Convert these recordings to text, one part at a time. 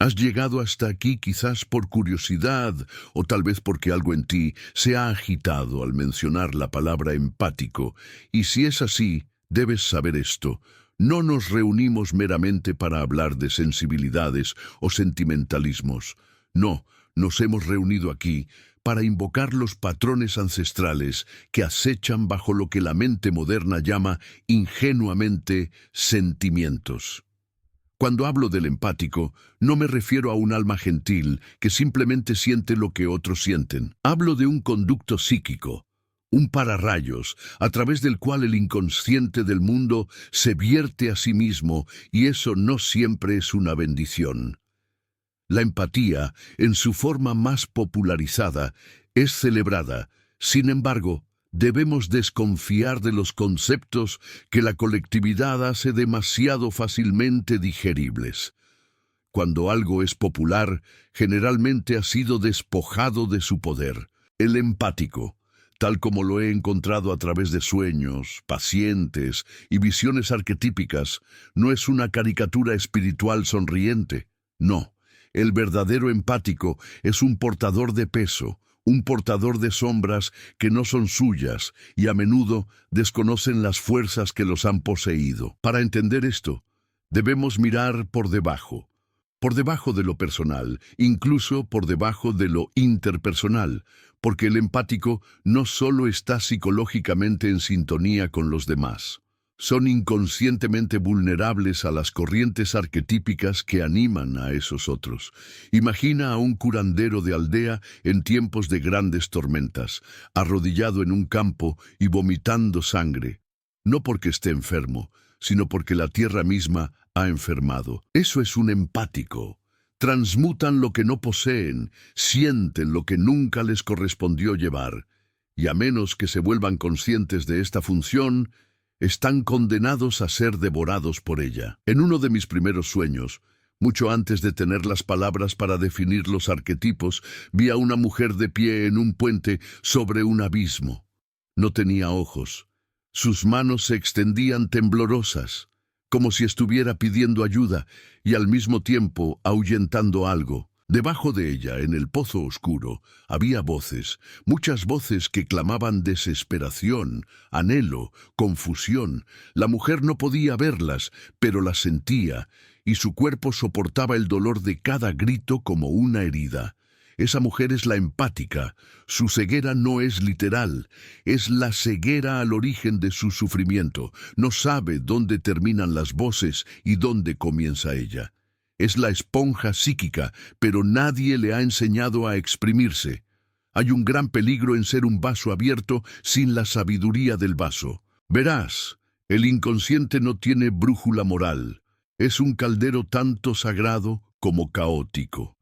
Has llegado hasta aquí quizás por curiosidad o tal vez porque algo en ti se ha agitado al mencionar la palabra empático, y si es así, debes saber esto. No nos reunimos meramente para hablar de sensibilidades o sentimentalismos. No, nos hemos reunido aquí para invocar los patrones ancestrales que acechan bajo lo que la mente moderna llama ingenuamente sentimientos. Cuando hablo del empático, no me refiero a un alma gentil que simplemente siente lo que otros sienten. Hablo de un conducto psíquico, un pararrayos, a través del cual el inconsciente del mundo se vierte a sí mismo, y eso no siempre es una bendición. La empatía, en su forma más popularizada, es celebrada. Sin embargo, debemos desconfiar de los conceptos que la colectividad hace demasiado fácilmente digeribles. Cuando algo es popular, generalmente ha sido despojado de su poder. El empático, tal como lo he encontrado a través de sueños, pacientes y visiones arquetípicas, no es una caricatura espiritual sonriente. No, el verdadero empático es un portador de peso, un portador de sombras que no son suyas y a menudo desconocen las fuerzas que los han poseído. Para entender esto, debemos mirar por debajo de lo personal, incluso por debajo de lo interpersonal, porque el empático no solo está psicológicamente en sintonía con los demás. Son inconscientemente vulnerables a las corrientes arquetípicas que animan a esos otros. Imagina a un curandero de aldea en tiempos de grandes tormentas, arrodillado en un campo y vomitando sangre, no porque esté enfermo, sino porque la tierra misma ha enfermado. Eso es un empático. Transmutan lo que no poseen, sienten lo que nunca les correspondió llevar, y a menos que se vuelvan conscientes de esta función, están condenados a ser devorados por ella. En uno de mis primeros sueños, mucho antes de tener las palabras para definir los arquetipos, vi a una mujer de pie en un puente sobre un abismo. No tenía ojos. Sus manos se extendían temblorosas, como si estuviera pidiendo ayuda y al mismo tiempo ahuyentando algo. Debajo de ella, en el pozo oscuro, había voces, muchas voces que clamaban desesperación, anhelo, confusión. La mujer no podía verlas, pero las sentía, y su cuerpo soportaba el dolor de cada grito como una herida. Esa mujer es la empática. Su ceguera no es literal, es la ceguera al origen de su sufrimiento. No sabe dónde terminan las voces y dónde comienza ella. Es la esponja psíquica, pero nadie le ha enseñado a exprimirse. Hay un gran peligro en ser un vaso abierto sin la sabiduría del vaso. Verás, el inconsciente no tiene brújula moral. Es un caldero tanto sagrado como caótico.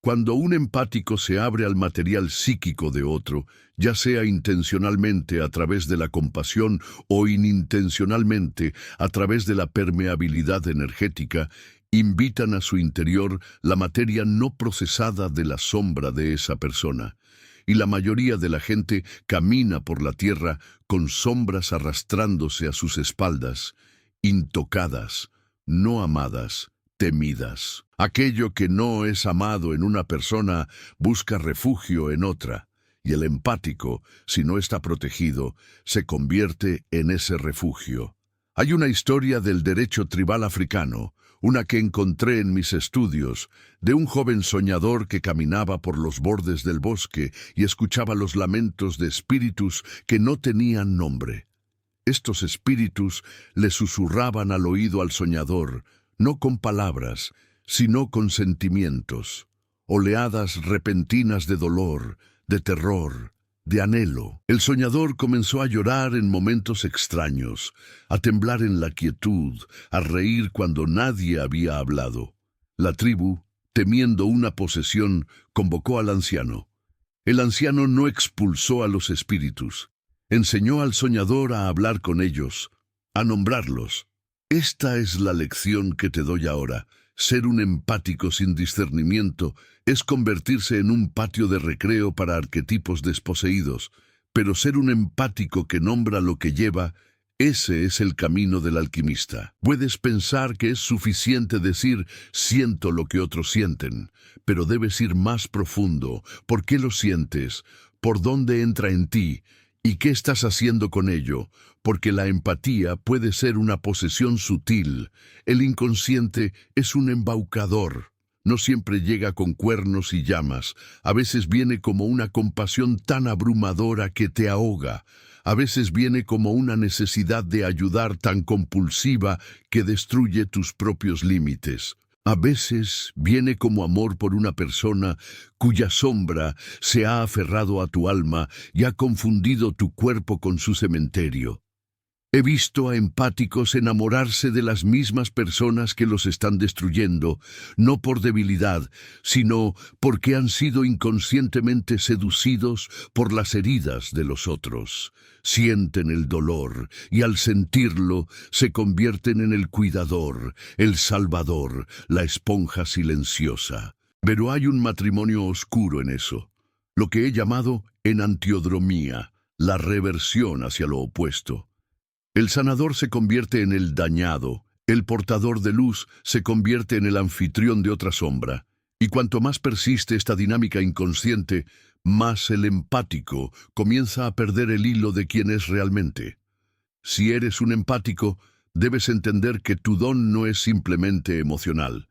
Cuando un empático se abre al material psíquico de otro, ya sea intencionalmente a través de la compasión o inintencionalmente a través de la permeabilidad energética, invitan a su interior la materia no procesada de la sombra de esa persona. Y la mayoría de la gente camina por la tierra con sombras arrastrándose a sus espaldas, intocadas, no amadas, temidas. Aquello que no es amado en una persona busca refugio en otra, y el empático, si no está protegido, se convierte en ese refugio. Hay una historia del derecho tribal africano, una que encontré en mis estudios, de un joven soñador que caminaba por los bordes del bosque y escuchaba los lamentos de espíritus que no tenían nombre. Estos espíritus le susurraban al oído al soñador, no con palabras, sino con sentimientos, oleadas repentinas de dolor, de terror, de anhelo. El soñador comenzó a llorar en momentos extraños, a temblar en la quietud, a reír cuando nadie había hablado. La tribu, temiendo una posesión, convocó al anciano. El anciano no expulsó a los espíritus. Enseñó al soñador a hablar con ellos, a nombrarlos. Esta es la lección que te doy ahora. Ser un empático sin discernimiento es convertirse en un patio de recreo para arquetipos desposeídos, pero ser un empático que nombra lo que lleva Ese es el camino del alquimista. Puedes pensar que es suficiente decir siento lo que otros sienten, pero debes ir más profundo. ¿Por qué lo sientes? ¿Por dónde entra en ti? ¿Y qué estás haciendo con ello? Porque la empatía puede ser una posesión sutil. El inconsciente es un embaucador. No siempre llega con cuernos y llamas. A veces viene como una compasión tan abrumadora que te ahoga. A veces viene como una necesidad de ayudar tan compulsiva que destruye tus propios límites. A veces viene como amor por una persona cuya sombra se ha aferrado a tu alma y ha confundido tu cuerpo con su cementerio. He visto a empáticos enamorarse de las mismas personas que los están destruyendo, no por debilidad, sino porque han sido inconscientemente seducidos por las heridas de los otros. Sienten el dolor y al sentirlo se convierten en el cuidador, el salvador, la esponja silenciosa. Pero hay un matrimonio oscuro en eso, lo que he llamado enantiodromía, la reversión hacia lo opuesto. El sanador se convierte en el dañado, el portador de luz se convierte en el anfitrión de otra sombra, y cuanto más persiste esta dinámica inconsciente, más el empático comienza a perder el hilo de quién es realmente. Si eres un empático, debes entender que tu don no es simplemente emocional,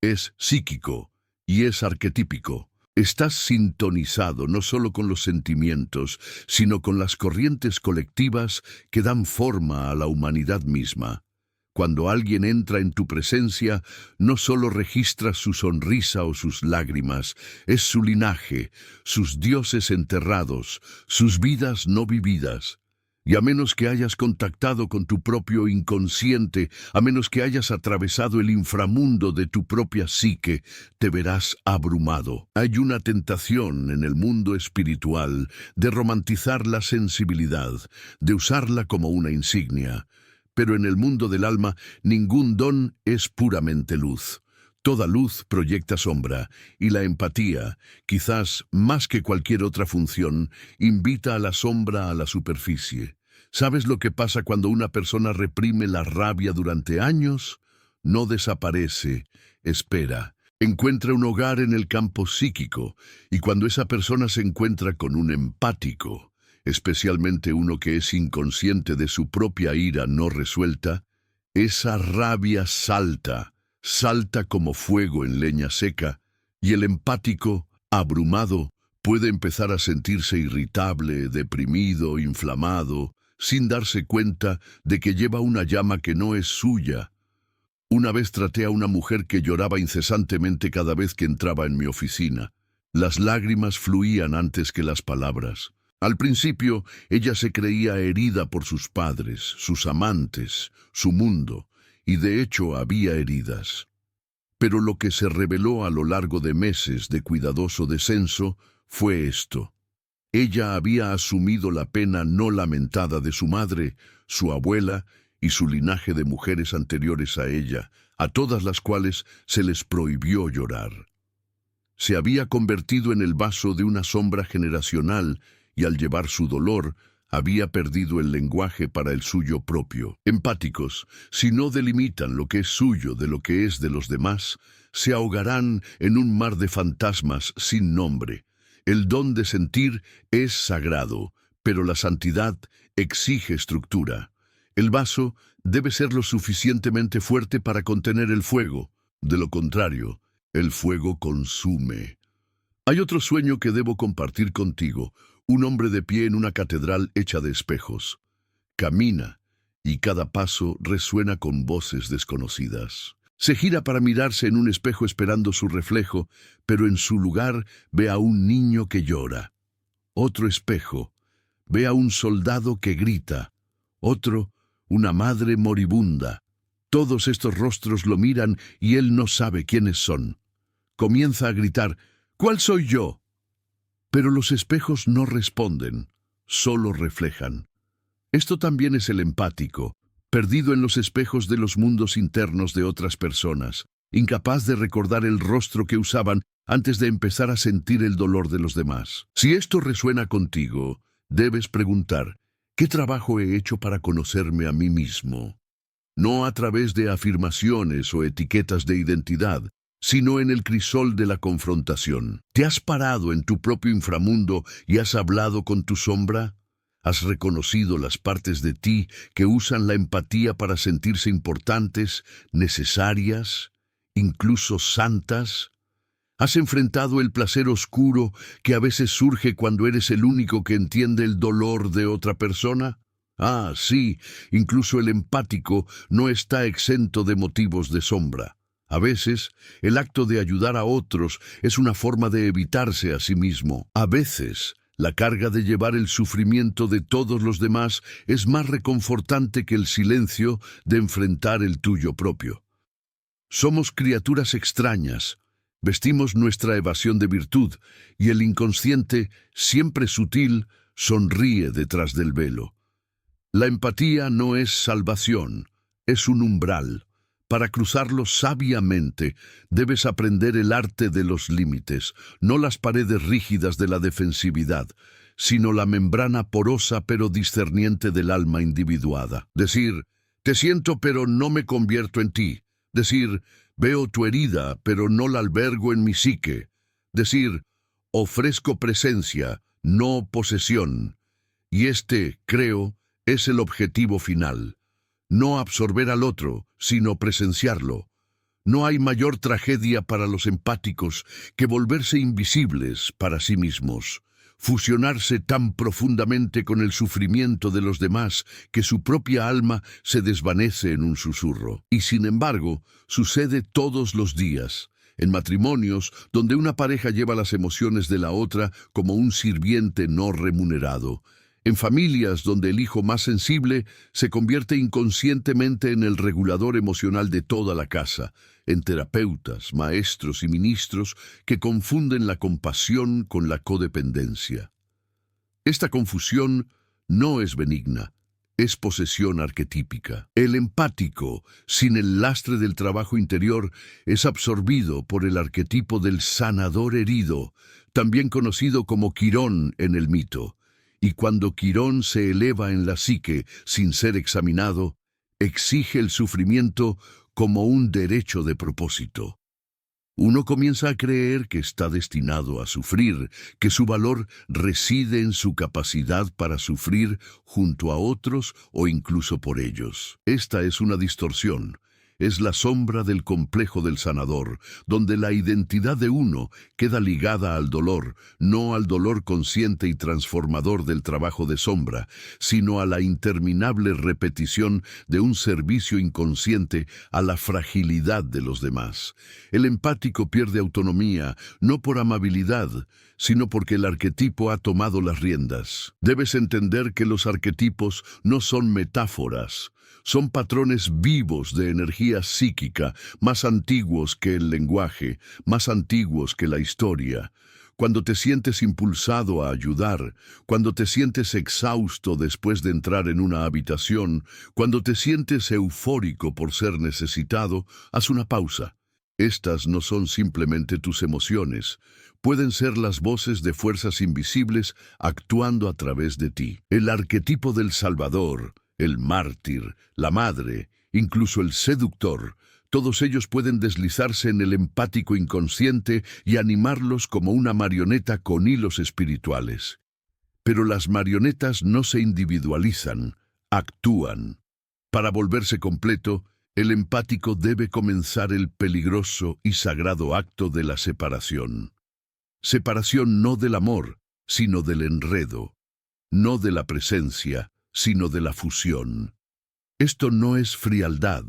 es psíquico y es arquetípico. Estás sintonizado no solo con los sentimientos, sino con las corrientes colectivas que dan forma a la humanidad misma. Cuando alguien entra en tu presencia, no solo registras su sonrisa o sus lágrimas, es su linaje, sus dioses enterrados, sus vidas no vividas. Y a menos que hayas contactado con tu propio inconsciente, a menos que hayas atravesado el inframundo de tu propia psique, te verás abrumado. Hay una tentación en el mundo espiritual de romantizar la sensibilidad, de usarla como una insignia. Pero en el mundo del alma, ningún don es puramente luz. Toda luz proyecta sombra, y la empatía, quizás más que cualquier otra función, invita a la sombra a la superficie. ¿Sabes lo que pasa cuando una persona reprime la rabia durante años? No desaparece, espera. Encuentra un hogar en el campo psíquico, y cuando esa persona se encuentra con un empático, especialmente uno que es inconsciente de su propia ira no resuelta, esa rabia salta como fuego en leña seca, y el empático, abrumado, puede empezar a sentirse irritable, deprimido, inflamado, sin darse cuenta de que lleva una llama que no es suya. Una vez traté a una mujer que lloraba incesantemente cada vez que entraba en mi oficina. Las lágrimas fluían antes que las palabras. Al principio, ella se creía herida por sus padres, sus amantes, su mundo, y de hecho había heridas. Pero lo que se reveló a lo largo de meses de cuidadoso descenso fue esto. Ella había asumido la pena no lamentada de su madre, su abuela y su linaje de mujeres anteriores a ella, a todas las cuales se les prohibió llorar. Se había convertido en el vaso de una sombra generacional y al llevar su dolor, había perdido el lenguaje para el suyo propio. Empáticos, si no delimitan lo que es suyo de lo que es de los demás, se ahogarán en un mar de fantasmas sin nombre. El don de sentir es sagrado, pero la santidad exige estructura. El vaso debe ser lo suficientemente fuerte para contener el fuego. De lo contrario, el fuego consume. Hay otro sueño que debo compartir contigo. Un hombre de pie en una catedral hecha de espejos. Camina, y cada paso resuena con voces desconocidas. Se gira para mirarse en un espejo esperando su reflejo, pero en su lugar ve a un niño que llora. Otro espejo. Ve a un soldado que grita. Otro, una madre moribunda. Todos estos rostros lo miran y él no sabe quiénes son. Comienza a gritar, ¿cuál soy yo? Pero los espejos no responden, solo reflejan. Esto también es el empático, perdido en los espejos de los mundos internos de otras personas, incapaz de recordar el rostro que usaban antes de empezar a sentir el dolor de los demás. Si esto resuena contigo, debes preguntar, ¿Qué trabajo he hecho para conocerme a mí mismo? No a través de afirmaciones o etiquetas de identidad, sino en el crisol de la confrontación. ¿Te has parado en tu propio inframundo y has hablado con tu sombra? ¿Has reconocido las partes de ti que usan la empatía para sentirse importantes, necesarias, incluso santas? ¿Has enfrentado el placer oscuro que a veces surge cuando eres el único que entiende el dolor de otra persona? Ah, sí, incluso el empático no está exento de motivos de sombra. A veces, el acto de ayudar a otros es una forma de evitarse a sí mismo. A veces, la carga de llevar el sufrimiento de todos los demás es más reconfortante que el silencio de enfrentar el tuyo propio. Somos criaturas extrañas. Vestimos nuestra evasión de virtud, y el inconsciente, siempre sutil, sonríe detrás del velo. La empatía no es salvación, es un umbral. Para cruzarlo sabiamente, debes aprender el arte de los límites, no las paredes rígidas de la defensividad, sino la membrana porosa pero discerniente del alma individuada. Decir, te siento pero no me convierto en ti. Decir, veo tu herida, pero no la albergo en mi psique. Decir, ofrezco presencia, no posesión. Y creo, es el objetivo final. No absorber al otro, sino presenciarlo. No hay mayor tragedia para los empáticos que volverse invisibles para sí mismos. Fusionarse tan profundamente con el sufrimiento de los demás que su propia alma se desvanece en un susurro. Y sin embargo, sucede todos los días, en matrimonios donde una pareja lleva las emociones de la otra como un sirviente no remunerado, en familias donde el hijo más sensible se convierte inconscientemente en el regulador emocional de toda la casa, en terapeutas, maestros y ministros que confunden la compasión con la codependencia. Esta confusión no es benigna, es posesión arquetípica. El empático, sin el lastre del trabajo interior, es absorbido por el arquetipo del sanador herido, también conocido como Quirón en el mito. Y cuando Quirón se eleva en la psique sin ser examinado, exige el sufrimiento como un derecho de propósito. Uno comienza a creer que está destinado a sufrir, que su valor reside en su capacidad para sufrir junto a otros o incluso por ellos. Esta es una distorsión. Es la sombra del complejo del sanador, donde la identidad de uno queda ligada al dolor, no al dolor consciente y transformador del trabajo de sombra, sino a la interminable repetición de un servicio inconsciente a la fragilidad de los demás. El empático pierde autonomía, no por amabilidad, sino porque el arquetipo ha tomado las riendas. Debes entender que los arquetipos no son metáforas. Son patrones vivos de energía psíquica, más antiguos que el lenguaje, más antiguos que la historia. Cuando te sientes impulsado a ayudar, cuando te sientes exhausto después de entrar en una habitación, cuando te sientes eufórico por ser necesitado, haz una pausa. Estas no son simplemente tus emociones, pueden ser las voces de fuerzas invisibles actuando a través de ti. El arquetipo del Salvador, el mártir, la madre, incluso el seductor, todos ellos pueden deslizarse en el empático inconsciente y animarlos como una marioneta con hilos espirituales. Pero las marionetas no se individualizan, actúan. Para volverse completo, el empático debe comenzar el peligroso y sagrado acto de la separación. Separación no del amor, sino del enredo, no de la presencia, sino de la fusión. Esto no es frialdad,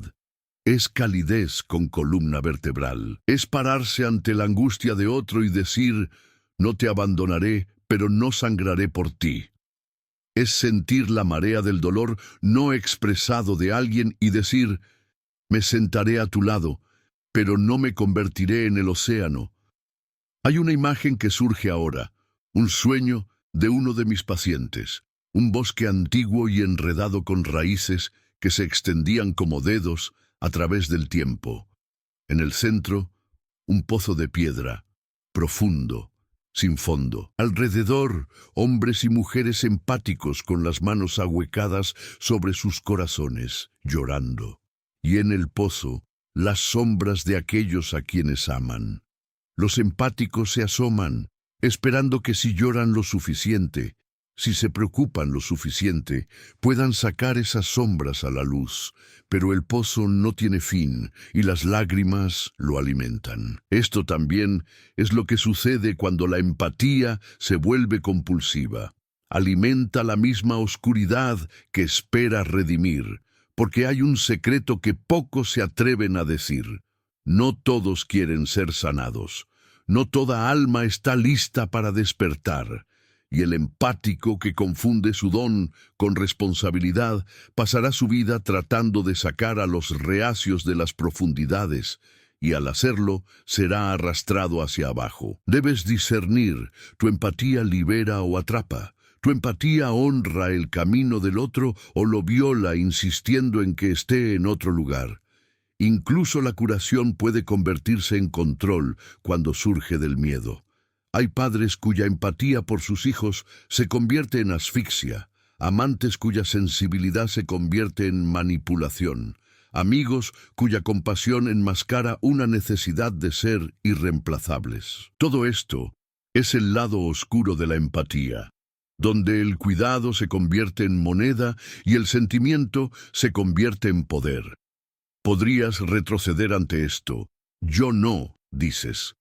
es calidez con columna vertebral. Es pararse ante la angustia de otro y decir, no te abandonaré, pero no sangraré por ti. Es sentir la marea del dolor no expresado de alguien y decir, me sentaré a tu lado, pero no me convertiré en el océano. Hay una imagen que surge ahora, un sueño de uno de mis pacientes. Un bosque antiguo y enredado con raíces que se extendían como dedos a través del tiempo. En el centro, un pozo de piedra, profundo, sin fondo. Alrededor, hombres y mujeres empáticos con las manos ahuecadas sobre sus corazones, llorando. Y en el pozo, las sombras de aquellos a quienes aman. Los empáticos se asoman, esperando que si lloran lo suficiente, si se preocupan lo suficiente, puedan sacar esas sombras a la luz. Pero el pozo no tiene fin y las lágrimas lo alimentan. Esto también es lo que sucede cuando la empatía se vuelve compulsiva. Alimenta la misma oscuridad que espera redimir, porque hay un secreto que pocos se atreven a decir. No todos quieren ser sanados. No toda alma está lista para despertar. Y el empático que confunde su don con responsabilidad pasará su vida tratando de sacar a los reacios de las profundidades, y al hacerlo será arrastrado hacia abajo. Debes discernir, tu empatía libera o atrapa. Tu empatía honra el camino del otro o lo viola insistiendo en que esté en otro lugar. Incluso la curación puede convertirse en control cuando surge del miedo. Hay padres cuya empatía por sus hijos se convierte en asfixia, amantes cuya sensibilidad se convierte en manipulación, amigos cuya compasión enmascara una necesidad de ser irreemplazables. Todo esto es el lado oscuro de la empatía, donde el cuidado se convierte en moneda y el sentimiento se convierte en poder. Podrías retroceder ante esto. Yo no, dices.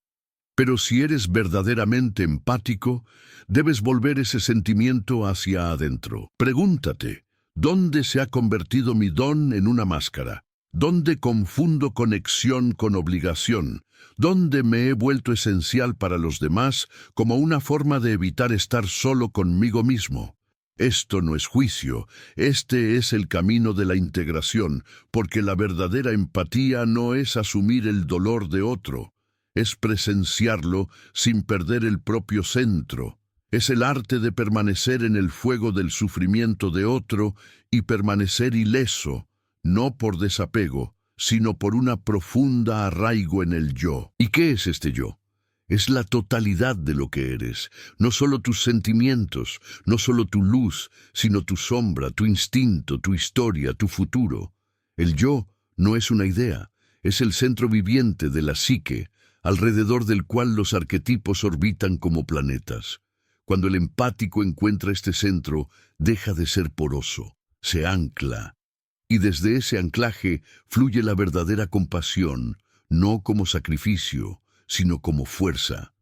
Pero si eres verdaderamente empático, debes volver ese sentimiento hacia adentro. Pregúntate, ¿dónde se ha convertido mi don en una máscara? ¿Dónde confundo conexión con obligación? ¿Dónde me he vuelto esencial para los demás como una forma de evitar estar solo conmigo mismo? Esto no es juicio, este es el camino de la integración, porque la verdadera empatía no es asumir el dolor de otro, es presenciarlo sin perder el propio centro. Es el arte de permanecer en el fuego del sufrimiento de otro y permanecer ileso, no por desapego, sino por una profunda arraigo en el yo. ¿Y qué es este yo? Es la totalidad de lo que eres, no solo tus sentimientos, no solo tu luz, sino tu sombra, tu instinto, tu historia, tu futuro. El yo no es una idea, es el centro viviente de la psique, alrededor del cual los arquetipos orbitan como planetas. Cuando el empático encuentra este centro, deja de ser poroso, se ancla. Y desde ese anclaje fluye la verdadera compasión, no como sacrificio, sino como fuerza.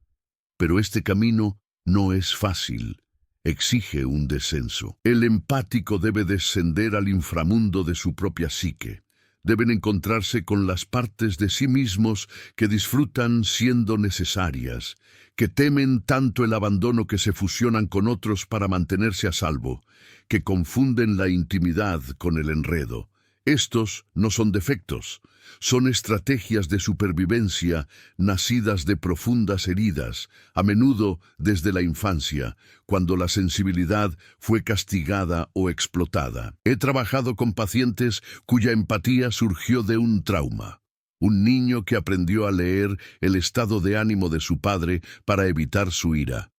Pero este camino no es fácil, exige un descenso. El empático debe descender al inframundo de su propia psique. Deben encontrarse con las partes de sí mismos que disfrutan siendo necesarias, que temen tanto el abandono que se fusionan con otros para mantenerse a salvo, que confunden la intimidad con el enredo. Estos no son defectos, son estrategias de supervivencia nacidas de profundas heridas, a menudo desde la infancia, cuando la sensibilidad fue castigada o explotada. He trabajado con pacientes cuya empatía surgió de un trauma. Un niño que aprendió a leer el estado de ánimo de su padre para evitar su ira.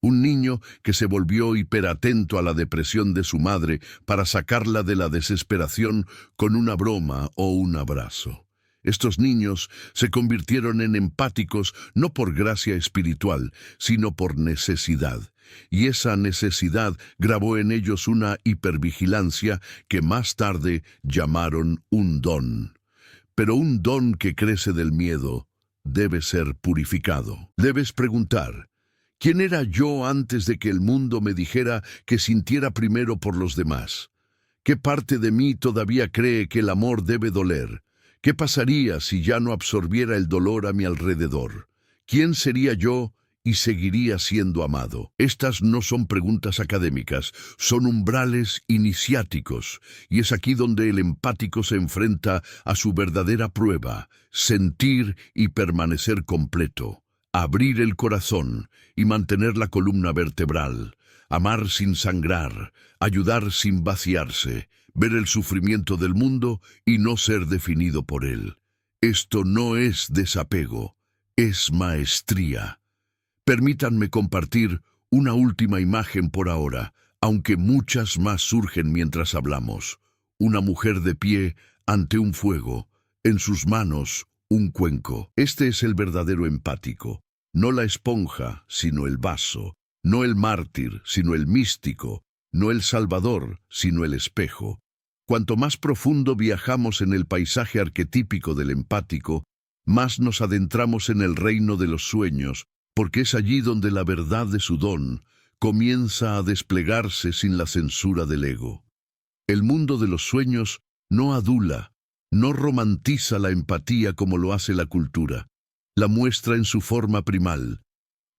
Un niño que se volvió hiperatento a la depresión de su madre para sacarla de la desesperación con una broma o un abrazo. Estos niños se convirtieron en empáticos no por gracia espiritual, sino por necesidad. Y esa necesidad grabó en ellos una hipervigilancia que más tarde llamaron un don. Pero un don que crece del miedo debe ser purificado. Debes preguntar, ¿quién era yo antes de que el mundo me dijera que sintiera primero por los demás? ¿Qué parte de mí todavía cree que el amor debe doler? ¿Qué pasaría si ya no absorbiera el dolor a mi alrededor? ¿Quién sería yo y seguiría siendo amado? Estas no son preguntas académicas, son umbrales iniciáticos, y es aquí donde el empático se enfrenta a su verdadera prueba, sentir y permanecer completo. Abrir el corazón y mantener la columna vertebral, amar sin sangrar, ayudar sin vaciarse, ver el sufrimiento del mundo y no ser definido por él. Esto no es desapego, es maestría. Permítanme compartir una última imagen por ahora, aunque muchas más surgen mientras hablamos. Una mujer de pie ante un fuego, en sus manos un cuenco. Este es el verdadero empático, no la esponja, sino el vaso, no el mártir, sino el místico, no el salvador, sino el espejo. Cuanto más profundo viajamos en el paisaje arquetípico del empático, más nos adentramos en el reino de los sueños, porque es allí donde la verdad de su don comienza a desplegarse sin la censura del ego. El mundo de los sueños no adula, no romantiza la empatía como lo hace la cultura. La muestra en su forma primal,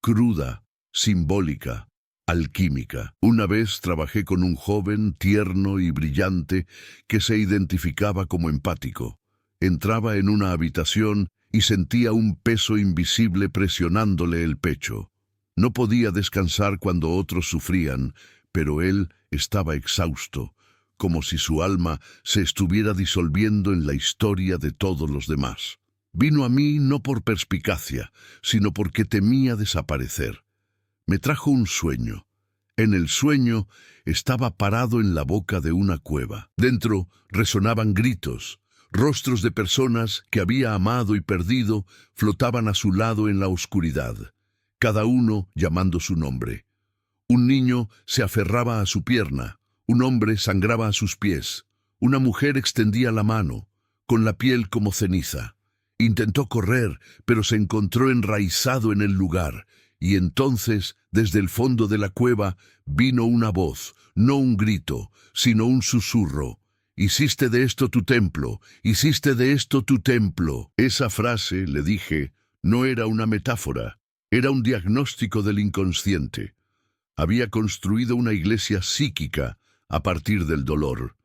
cruda, simbólica, alquímica. Una vez trabajé con un joven tierno y brillante que se identificaba como empático. Entraba en una habitación y sentía un peso invisible presionándole el pecho. No podía descansar cuando otros sufrían, pero él estaba exhausto, como si su alma se estuviera disolviendo en la historia de todos los demás. Vino a mí no por perspicacia, sino porque temía desaparecer. Me trajo un sueño. En el sueño estaba parado en la boca de una cueva. Dentro resonaban gritos. Rostros de personas que había amado y perdido flotaban a su lado en la oscuridad, cada uno llamando su nombre. Un niño se aferraba a su pierna, un hombre sangraba a sus pies, una mujer extendía la mano, con la piel como ceniza. Intentó correr, pero se encontró enraizado en el lugar, y entonces, desde el fondo de la cueva, vino una voz, no un grito, sino un susurro. «Hiciste de esto tu templo, hiciste de esto tu templo». Esa frase, le dije, no era una metáfora, era un diagnóstico del inconsciente. Había construido una iglesia psíquica a partir del dolor.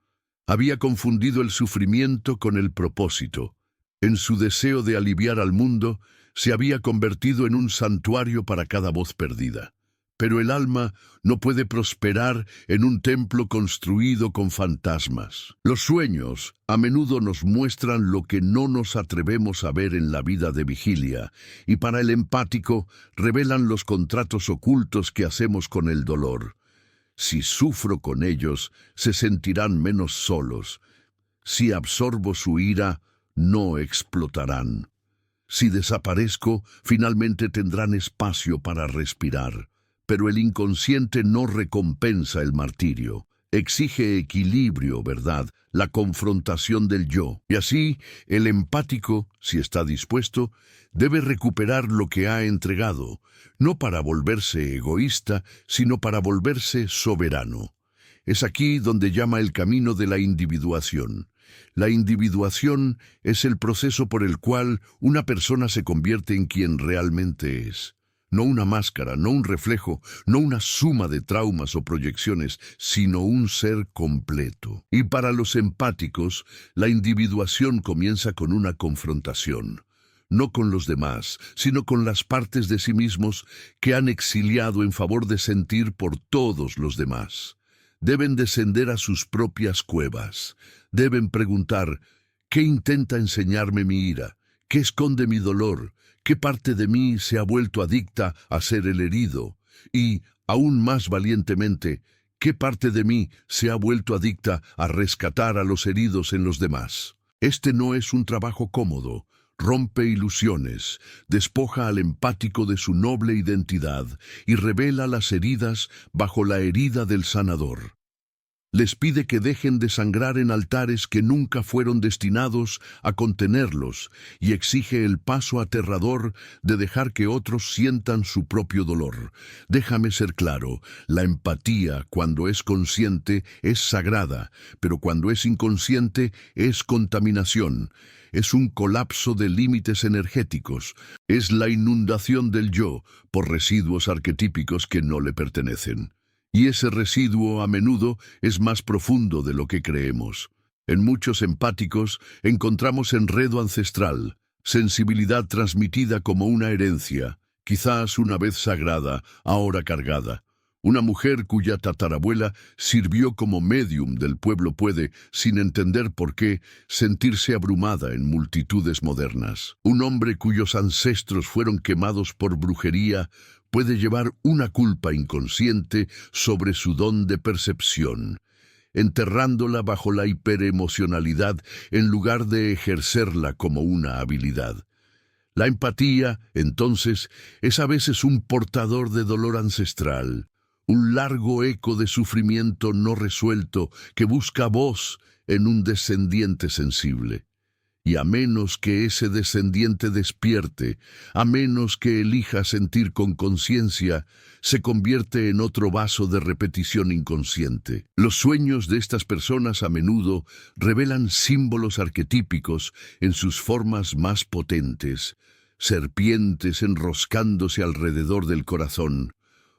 Había confundido el sufrimiento con el propósito. En su deseo de aliviar al mundo, se había convertido en un santuario para cada voz perdida. Pero el alma no puede prosperar en un templo construido con fantasmas. Los sueños a menudo nos muestran lo que no nos atrevemos a ver en la vida de vigilia, y para el empático revelan los contratos ocultos que hacemos con el dolor. Si sufro con ellos, se sentirán menos solos. Si absorbo su ira, no explotarán. Si desaparezco, finalmente tendrán espacio para respirar. Pero el inconsciente no recompensa el martirio. Exige equilibrio, ¿verdad? La confrontación del yo. Y así, el empático, si está dispuesto, debe recuperar lo que ha entregado, no para volverse egoísta, sino para volverse soberano. Es aquí donde llama el camino de la individuación. La individuación es el proceso por el cual una persona se convierte en quien realmente es. No una máscara, no un reflejo, no una suma de traumas o proyecciones, sino un ser completo. Y para los empáticos, la individuación comienza con una confrontación. No con los demás, sino con las partes de sí mismos que han exiliado en favor de sentir por todos los demás. Deben descender a sus propias cuevas. Deben preguntar, ¿qué intenta enseñarme mi ira? ¿Qué esconde mi dolor? ¿Qué parte de mí se ha vuelto adicta a ser el herido? Y, aún más valientemente, ¿qué parte de mí se ha vuelto adicta a rescatar a los heridos en los demás? Este no es un trabajo cómodo. Rompe ilusiones, despoja al empático de su noble identidad y revela las heridas bajo la herida del sanador. Les pide que dejen de sangrar en altares que nunca fueron destinados a contenerlos y exige el paso aterrador de dejar que otros sientan su propio dolor. Déjame ser claro, la empatía, cuando es consciente, es sagrada, pero cuando es inconsciente, es contaminación. Es un colapso de límites energéticos, es la inundación del yo por residuos arquetípicos que no le pertenecen. Y ese residuo a menudo es más profundo de lo que creemos. En muchos empáticos encontramos enredo ancestral, sensibilidad transmitida como una herencia, quizás una vez sagrada, ahora cargada. Una mujer cuya tatarabuela sirvió como médium del pueblo puede, sin entender por qué, sentirse abrumada en multitudes modernas. Un hombre cuyos ancestros fueron quemados por brujería puede llevar una culpa inconsciente sobre su don de percepción, enterrándola bajo la hiperemocionalidad en lugar de ejercerla como una habilidad. La empatía, entonces, es a veces un portador de dolor ancestral, un largo eco de sufrimiento no resuelto que busca voz en un descendiente sensible. Y a menos que ese descendiente despierte, a menos que elija sentir con conciencia, se convierte en otro vaso de repetición inconsciente. Los sueños de estas personas a menudo revelan símbolos arquetípicos en sus formas más potentes: serpientes enroscándose alrededor del corazón,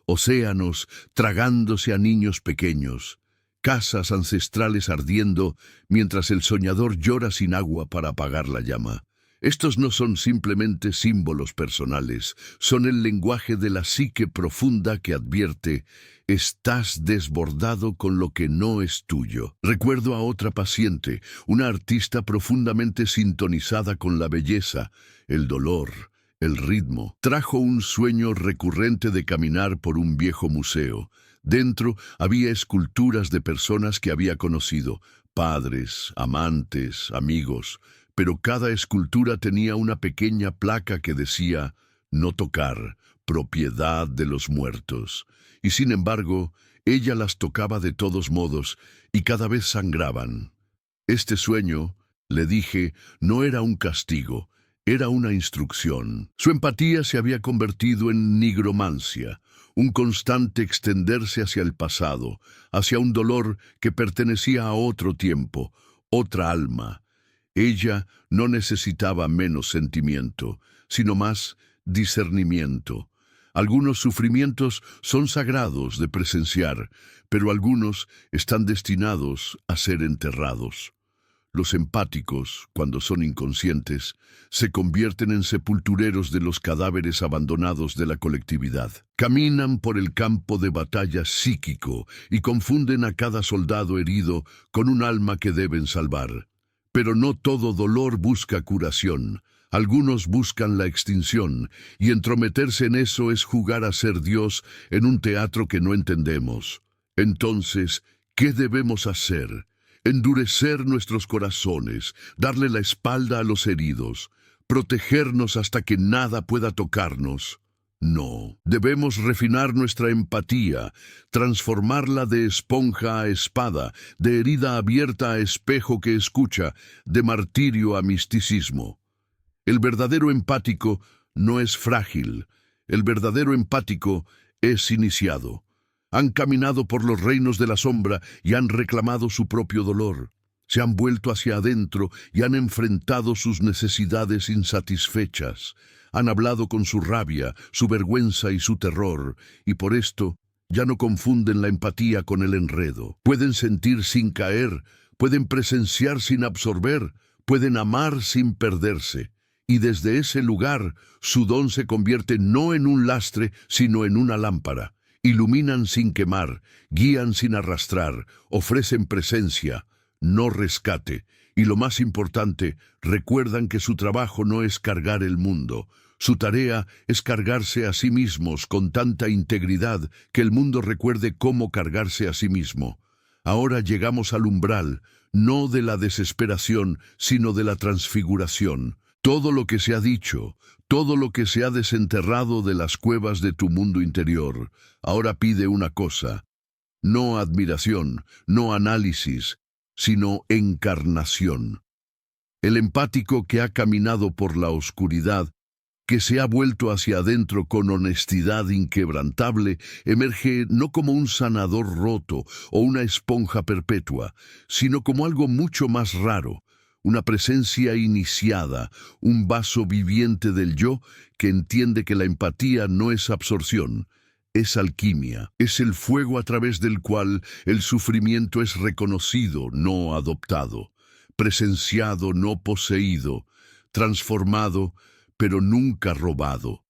océanos tragándose a niños pequeños, casas ancestrales ardiendo mientras el soñador llora sin agua para apagar la llama. Estos no son simplemente símbolos personales, son el lenguaje de la psique profunda que advierte: estás desbordado con lo que no es tuyo. Recuerdo a otra paciente, una artista profundamente sintonizada con la belleza, el dolor, el ritmo. Trajo un sueño recurrente de caminar por un viejo museo. Dentro había esculturas de personas que había conocido, padres, amantes, amigos, pero cada escultura tenía una pequeña placa que decía: no tocar, propiedad de los muertos. Y sin embargo, ella las tocaba de todos modos, y cada vez sangraban. Este sueño, le dije, no era un castigo, era una instrucción. Su empatía se había convertido en nigromancia, un constante extenderse hacia el pasado, hacia un dolor que pertenecía a otro tiempo, otra alma. Ella no necesitaba menos sentimiento, sino más discernimiento. Algunos sufrimientos son sagrados de presenciar, pero algunos están destinados a ser enterrados. Los empáticos, cuando son inconscientes, se convierten en sepultureros de los cadáveres abandonados de la colectividad. Caminan por el campo de batalla psíquico y confunden a cada soldado herido con un alma que deben salvar. Pero no todo dolor busca curación. Algunos buscan la extinción, y entrometerse en eso es jugar a ser Dios en un teatro que no entendemos. Entonces, ¿qué debemos hacer? Endurecer nuestros corazones, darle la espalda a los heridos, protegernos hasta que nada pueda tocarnos. No, debemos refinar nuestra empatía, transformarla de esponja a espada, de herida abierta a espejo que escucha, de martirio a misticismo. El verdadero empático no es frágil, el verdadero empático es iniciado. Han caminado por los reinos de la sombra y han reclamado su propio dolor. Se han vuelto hacia adentro y han enfrentado sus necesidades insatisfechas. Han hablado con su rabia, su vergüenza y su terror, y por esto ya no confunden la empatía con el enredo. Pueden sentir sin caer, pueden presenciar sin absorber, pueden amar sin perderse. Y desde ese lugar, su don se convierte no en un lastre, sino en una lámpara. Iluminan sin quemar, guían sin arrastrar, ofrecen presencia, no rescate. Y lo más importante, recuerdan que su trabajo no es cargar el mundo. Su tarea es cargarse a sí mismos con tanta integridad que el mundo recuerde cómo cargarse a sí mismo. Ahora llegamos al umbral, no de la desesperación, sino de la transfiguración. Todo lo que se ha dicho, todo lo que se ha desenterrado de las cuevas de tu mundo interior, ahora pide una cosa: no admiración, no análisis, sino encarnación. El empático que ha caminado por la oscuridad, que se ha vuelto hacia adentro con honestidad inquebrantable, emerge no como un sanador roto o una esponja perpetua, sino como algo mucho más raro, una presencia iniciada, un vaso viviente del yo que entiende que la empatía no es absorción, es alquimia, es el fuego a través del cual el sufrimiento es reconocido, no adoptado, presenciado, no poseído, transformado, pero nunca robado.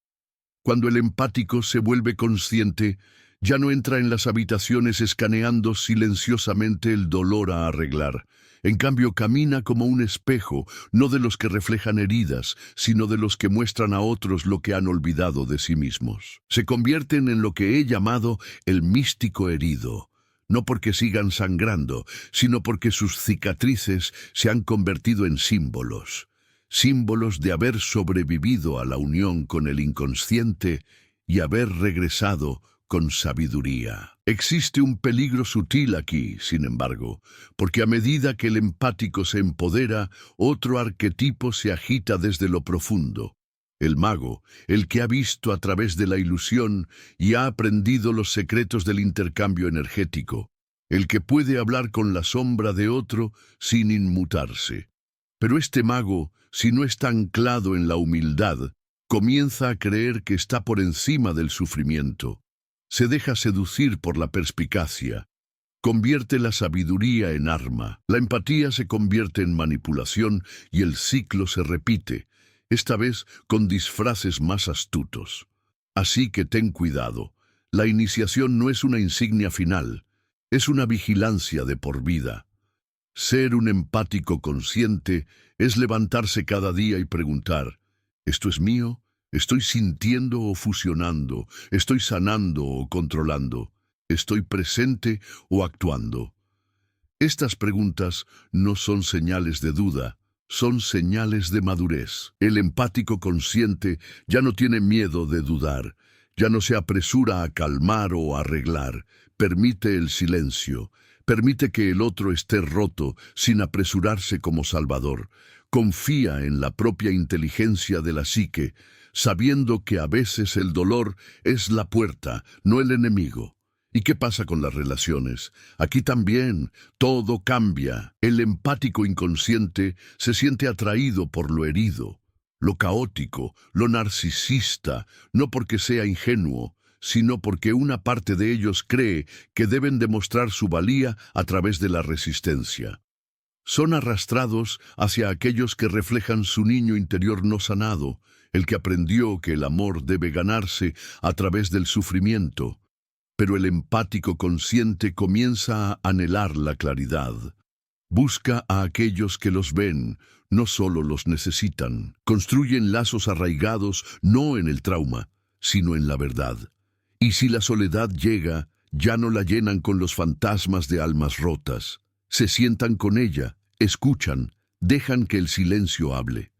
Cuando el empático se vuelve consciente, Ya no entra en las habitaciones escaneando silenciosamente el dolor a arreglar. En cambio, camina como un espejo, no de los que reflejan heridas, sino de los que muestran a otros lo que han olvidado de sí mismos. Se convierten en lo que he llamado el místico herido, no porque sigan sangrando, sino porque sus cicatrices se han convertido en símbolos. Símbolos de haber sobrevivido a la unión con el inconsciente y haber regresado con sabiduría. Existe un peligro sutil aquí, sin embargo, porque a medida que el empático se empodera, otro arquetipo se agita desde lo profundo. El mago, el que ha visto a través de la ilusión y ha aprendido los secretos del intercambio energético, el que puede hablar con la sombra de otro sin inmutarse. Pero este mago, si no está anclado en la humildad, comienza a creer que está por encima del sufrimiento. Se deja seducir por la perspicacia. Convierte la sabiduría en arma. La empatía se convierte en manipulación y el ciclo se repite, esta vez con disfraces más astutos. Así que ten cuidado. La iniciación no es una insignia final, es una vigilancia de por vida. Ser un empático consciente es levantarse cada día y preguntar, ¿esto es mío? ¿Estoy sintiendo o fusionando? ¿Estoy sanando o controlando? ¿Estoy presente o actuando? Estas preguntas no son señales de duda, son señales de madurez. El empático consciente ya no tiene miedo de dudar, ya no se apresura a calmar o arreglar, permite el silencio, permite que el otro esté roto sin apresurarse como salvador, confía en la propia inteligencia de la psique, sabiendo que a veces el dolor es la puerta, no el enemigo. ¿Y qué pasa con las relaciones? Aquí también todo cambia. El empático inconsciente se siente atraído por lo herido, lo caótico, lo narcisista, no porque sea ingenuo, sino porque una parte de ellos cree que deben demostrar su valía a través de la resistencia. Son arrastrados hacia aquellos que reflejan su niño interior no sanado, el que aprendió que el amor debe ganarse a través del sufrimiento. Pero el empático consciente comienza a anhelar la claridad. Busca a aquellos que los ven, no solo los necesitan. Construyen lazos arraigados no en el trauma, sino en la verdad. Y si la soledad llega, ya no la llenan con los fantasmas de almas rotas. Se sientan con ella, escuchan, dejan que el silencio hable.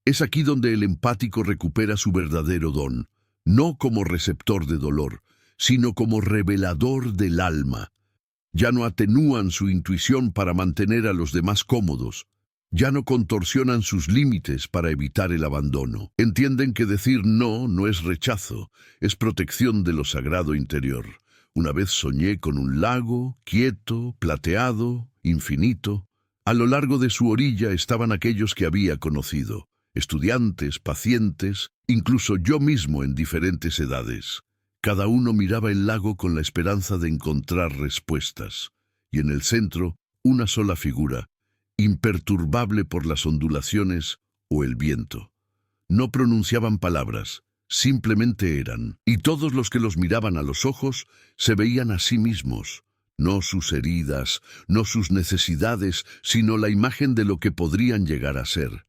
Es aquí donde el empático recupera su verdadero don, no como receptor de dolor, sino como revelador del alma. Ya no atenúan su intuición para mantener a los demás cómodos. Ya no contorsionan sus límites para evitar el abandono. Entienden que decir no no es rechazo, es protección de lo sagrado interior. Una vez soñé con un lago, quieto, plateado, infinito. A lo largo de su orilla estaban aquellos que había conocido, estudiantes, pacientes, incluso yo mismo en diferentes edades. Cada uno miraba el lago con la esperanza de encontrar respuestas, y en el centro, una sola figura, imperturbable por las ondulaciones o el viento. No pronunciaban palabras, simplemente eran, y todos los que los miraban a los ojos se veían a sí mismos, no sus heridas, no sus necesidades, sino la imagen de lo que podrían llegar a ser.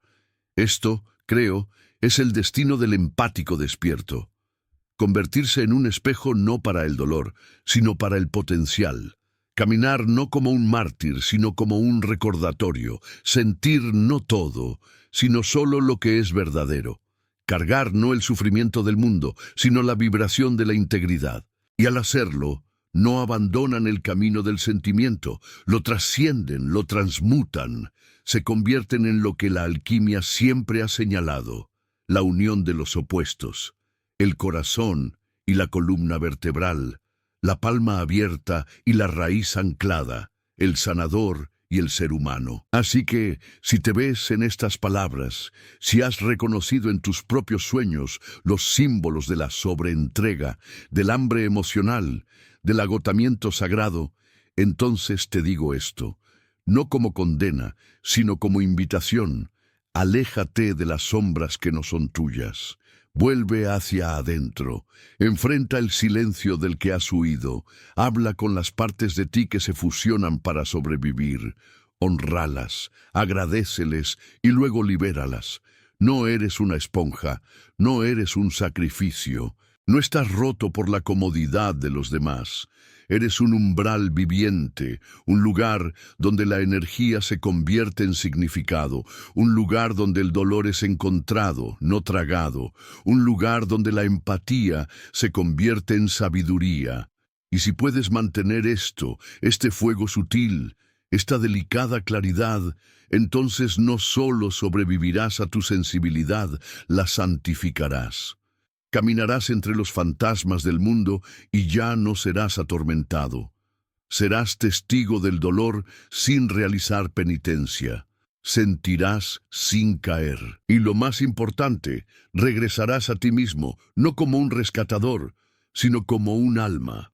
Esto, creo, es el destino del empático despierto. Convertirse en un espejo no para el dolor, sino para el potencial. Caminar no como un mártir, sino como un recordatorio. Sentir no todo, sino solo lo que es verdadero. Cargar no el sufrimiento del mundo, sino la vibración de la integridad. Y al hacerlo, no abandonan el camino del sentimiento, lo trascienden, lo transmutan, se convierten en lo que la alquimia siempre ha señalado, la unión de los opuestos. El corazón y la columna vertebral, la palma abierta y la raíz anclada, el sanador y el ser humano. Así que, si te ves en estas palabras, si has reconocido en tus propios sueños los símbolos de la sobreentrega, del hambre emocional, del agotamiento sagrado, entonces te digo esto, no como condena, sino como invitación. Aléjate de las sombras que no son tuyas. Vuelve hacia adentro, enfrenta el silencio del que has huido, habla con las partes de ti que se fusionan para sobrevivir, honralas, agradéceles y luego libéralas. No eres una esponja, no eres un sacrificio, no estás roto por la comodidad de los demás. Eres un umbral viviente, un lugar donde la energía se convierte en significado, un lugar donde el dolor es encontrado, no tragado, un lugar donde la empatía se convierte en sabiduría. Y si puedes mantener esto, este fuego sutil, esta delicada claridad, entonces no solo sobrevivirás a tu sensibilidad, la santificarás. Caminarás entre los fantasmas del mundo y ya no serás atormentado. Serás testigo del dolor sin realizar penitencia. Sentirás sin caer. Y lo más importante, regresarás a ti mismo, no como un rescatador, sino como un alma.